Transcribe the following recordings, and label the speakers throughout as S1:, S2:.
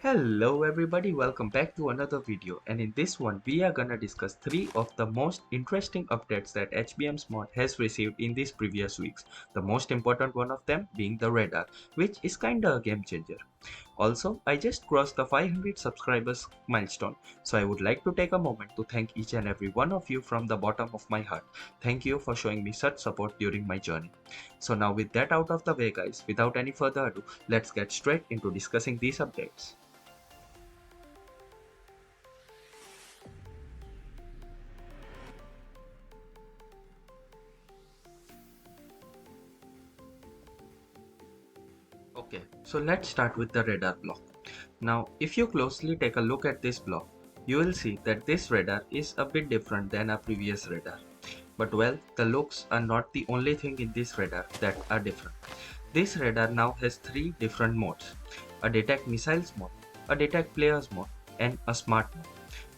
S1: Hello everybody, welcome back to another video, and in this one we are gonna discuss 3 of the most interesting updates that HBMs Mod has received in these previous weeks. The most important one of them being the radar, which is kinda a game changer. Also, I just crossed the 500 subscribers milestone, so I would like to take a moment to thank each and every one of you from the bottom of my heart. Thank you for showing me such support during my journey. So now with that out of the way guys, without any further ado, let's get straight into discussing these updates. Okay, so let's start with the radar block. Now, if you closely take a look at this block, you will see that this radar is a bit different than our previous radar. But well, the looks are not the only thing in this radar that are different. This radar now has 3 different modes: a detect missiles mode, a detect players mode, and a smart mode.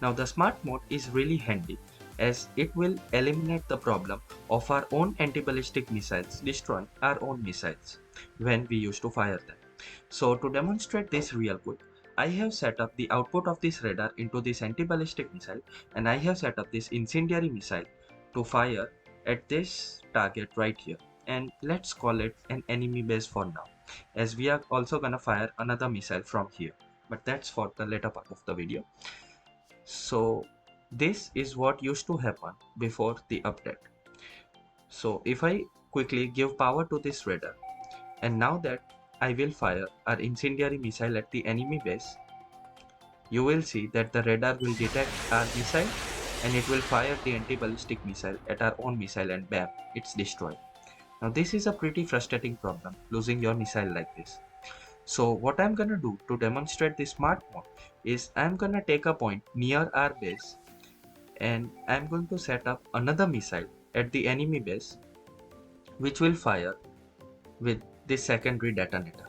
S1: Now the smart mode is really handy as it will eliminate the problem of our own anti-ballistic missiles destroying our own missiles when we used to fire them. So to demonstrate this real quick, I have set up the output of this radar into this anti-ballistic missile, and I have set up this incendiary missile to fire at this target right here, and let's call it an enemy base for now, as we are also gonna fire another missile from here, but that's for the later part of the video. So this is what used to happen before the update. So if I quickly give power to this radar, and now that I will fire our incendiary missile at the enemy base, you will see that the radar will detect our missile and it will fire the anti-ballistic missile at our own missile, and bam, it's destroyed. Now this is a pretty frustrating problem, losing your missile like this. So what I'm gonna do to demonstrate this smart mode is I'm gonna take a point near our base and I'm going to set up another missile at the enemy base which will fire with this secondary detonator.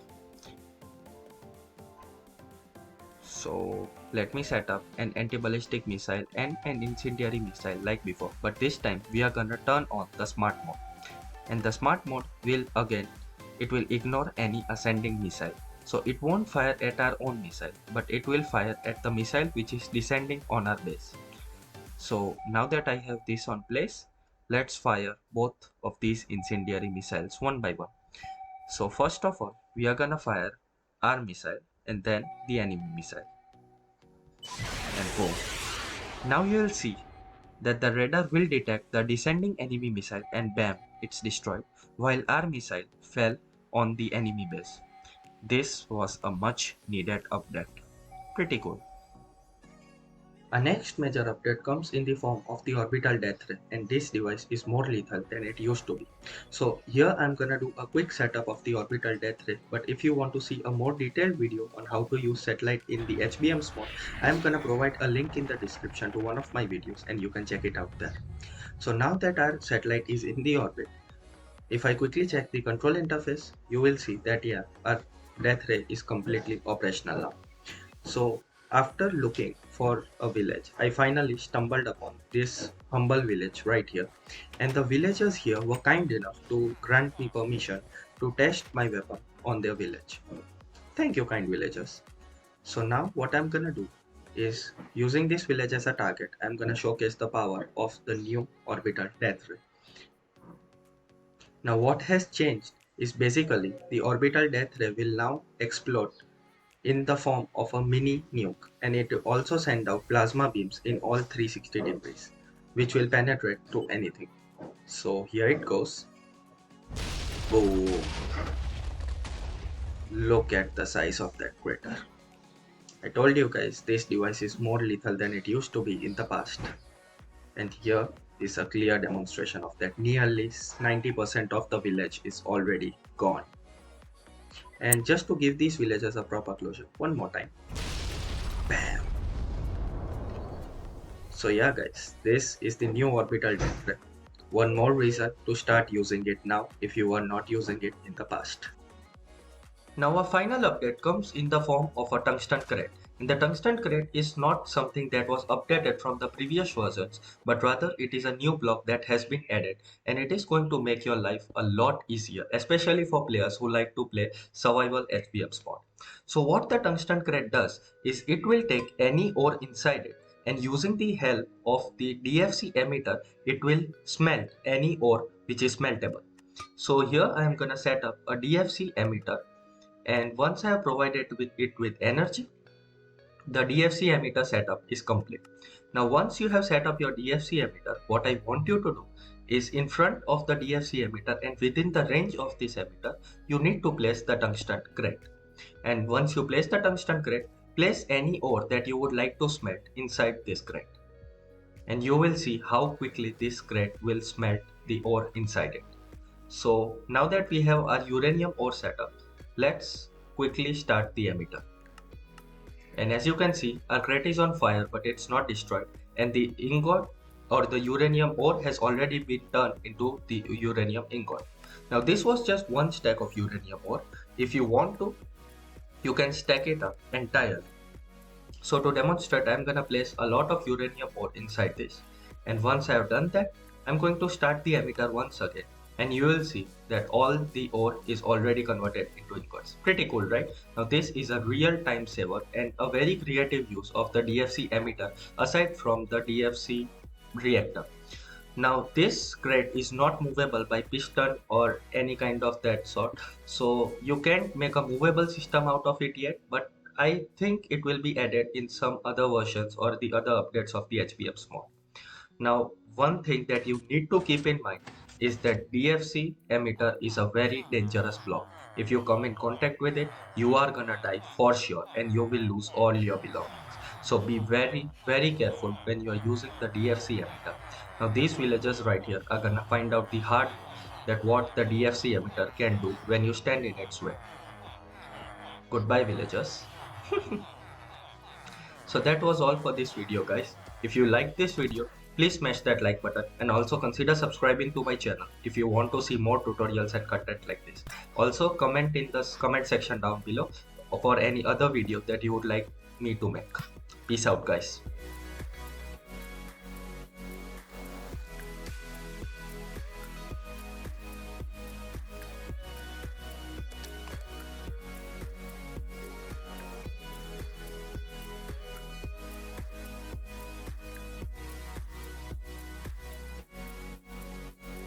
S1: So let me set up an anti-ballistic missile and an incendiary missile like before, but this time we are gonna turn on the smart mode, and the smart mode will it will ignore any ascending missile. So it won't fire at our own missile, but it will fire at the missile which is descending on our base. So now that I have this on place, let's fire both of these incendiary missiles one by one. So first of all, we are gonna fire our missile and then the enemy missile. And boom. Now you will see that the radar will detect the descending enemy missile and bam, it's destroyed, while our missile fell on the enemy base. This was a much needed update. Pretty cool. A next major update comes in the form of the Orbital death ray, and this device is more lethal than it used to be. So here I'm gonna do a quick setup of the Orbital death ray, but if you want to see a more detailed video on how to use satellite in the HBMs mod, I'm gonna provide a link in the description to one of my videos and you can check it out there. So now that our satellite is in the orbit, if I quickly check the control interface, you will see that yeah, our death ray is completely operational now. So after looking for a village, I finally stumbled upon this humble village right here, and the villagers here were kind enough to grant me permission to test my weapon on their village. Thank you, kind villagers. So now what I'm gonna do is, using this village as a target, I'm gonna showcase the power of the new Orbital Death Ray. Now what has changed is basically the Orbital Death Ray will now explode in the form of a mini nuke, and it will also send out plasma beams in all 360 degrees, which will penetrate to anything. So here it goes. Boom! Look at the size of that crater. I told you guys, this device is more lethal than it used to be in the past. And here is a clear demonstration of that. Nearly 90% of the village is already gone. And just to give these villagers a proper closure, one more time. Bam! So yeah guys, this is the new Orbital Death Ray. One more reason to start using it now if you were not using it in the past. Now a final update comes in the form of a Tungsten Crate. And the Tungsten Crate is not something that was updated from the previous versions, but rather it is a new block that has been added, and it is going to make your life a lot easier, especially for players who like to play survival HBMs mod. So what the Tungsten Crate does is it will take any ore inside it, and using the help of the DFC emitter, it will smelt any ore which is smeltable. So here I am gonna set up a DFC emitter, and once I have provided it with energy, the DFC emitter setup is complete. Now once you have set up your DFC emitter, what I want you to do is in front of the DFC emitter and within the range of this emitter, you need to place the Tungsten Crate. And once you place the Tungsten Crate, place any ore that you would like to smelt inside this crate. And you will see how quickly this crate will smelt the ore inside it. So now that we have our uranium ore setup, let's quickly start the emitter. And as you can see, our crate is on fire, but it's not destroyed, and the ingot or the uranium ore has already been turned into the uranium ingot. Now this was just one stack of uranium ore. If you want to, you can stack it up entirely. So to demonstrate, I'm gonna place a lot of uranium ore inside this, and once I have done that, I'm going to start the emitter once again, and you will see that all the ore is already converted into ingots. Pretty cool, right? Now this is a real time saver and a very creative use of the DFC emitter aside from the DFC reactor. Now this crate is not movable by piston or any kind of that sort, so you can't make a movable system out of it yet, but I think it will be added in some other versions or the other updates of the HBMs mod. Now, one thing that you need to keep in mind is that DFC emitter is a very dangerous block. If you come in contact with it, you are gonna die for sure and you will lose all your belongings. So be very, very careful when you are using the DFC emitter. Now, these villagers right here are gonna find out the hard way that what the DFC emitter can do when you stand in its way. Goodbye, villagers. So that was all for this video, guys. If you liked this video, please smash that like button and also consider subscribing to my channel if you want to see more tutorials and content like this. Also comment in the comment section down below for any other video that you would like me to make. Peace out, guys.